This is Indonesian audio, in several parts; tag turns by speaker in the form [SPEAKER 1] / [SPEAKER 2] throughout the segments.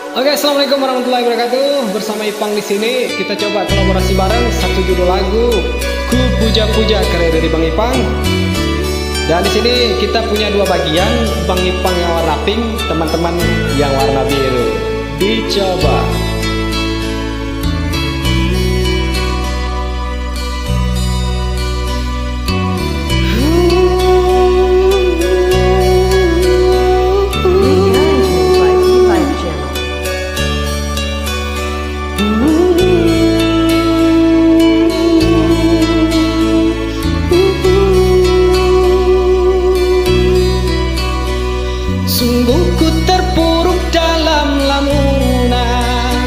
[SPEAKER 1] Oke, assalamualaikum warahmatullahi wabarakatuh. Bersama Ipang di sini kita coba kolaborasi bareng satu judul lagu Ku Puja Puja karya dari Bang Ipang. Dan di sini kita punya dua bagian, Bang Ipang yang warna pink, teman-teman yang warna biru. Dicoba. Sungguh ku terpuruk dalam lamunan,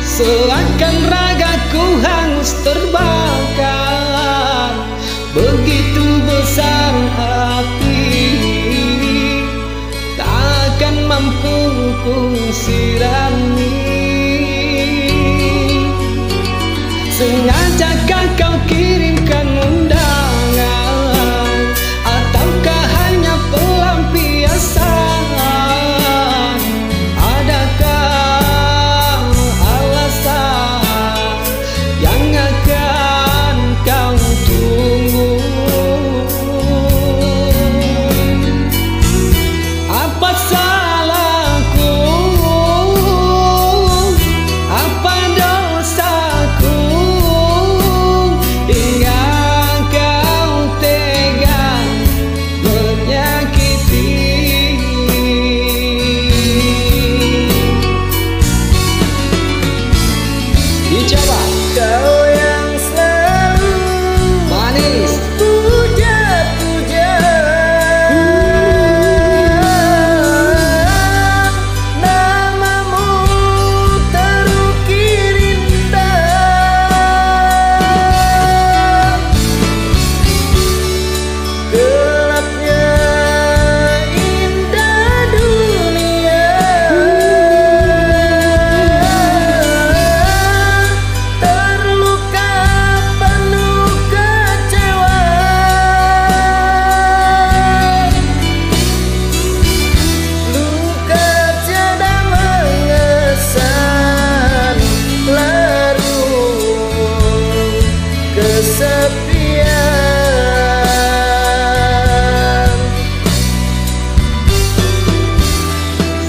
[SPEAKER 1] seakan ragaku hangus terbakar. Begitu besar api, takkan mampu ku sirami. Sengajakah kau kirimkan undangan, ataukah hanya pelampiasan?
[SPEAKER 2] Kau yang selalu
[SPEAKER 1] manis
[SPEAKER 2] puja-puja, namamu terukir indah. Gelapnya indah dunia,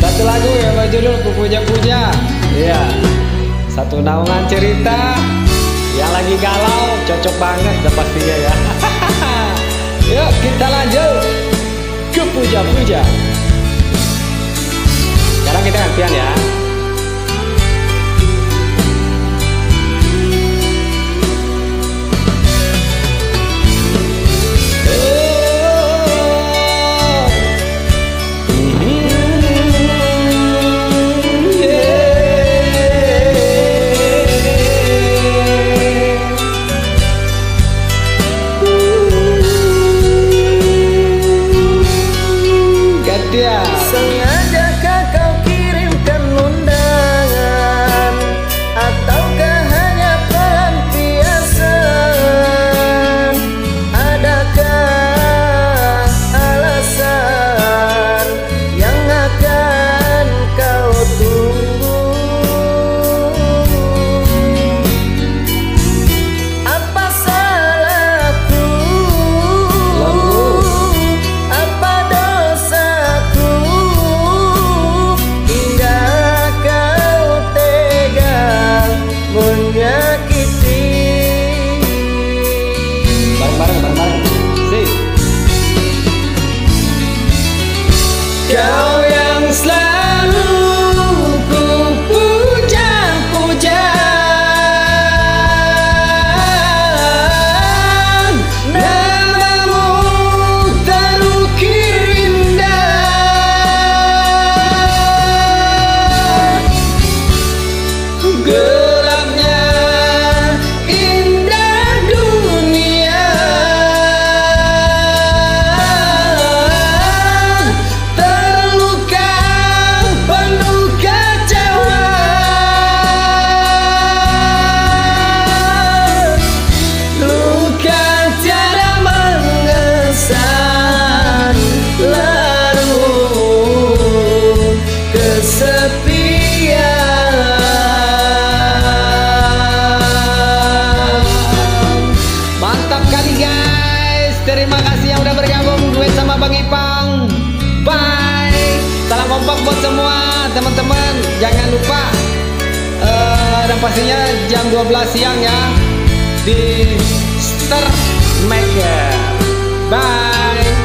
[SPEAKER 1] satu lagu yang berjudul Ku Puja Puja. Iya, satu naungan cerita yang lagi galau, cocok banget udah pastinya ya. Yuk kita lanjut ke Puja Puja. Sekarang kita gantian ya. jangan lupa dan pastinya jam 12 siang ya di Star Maker. Bye.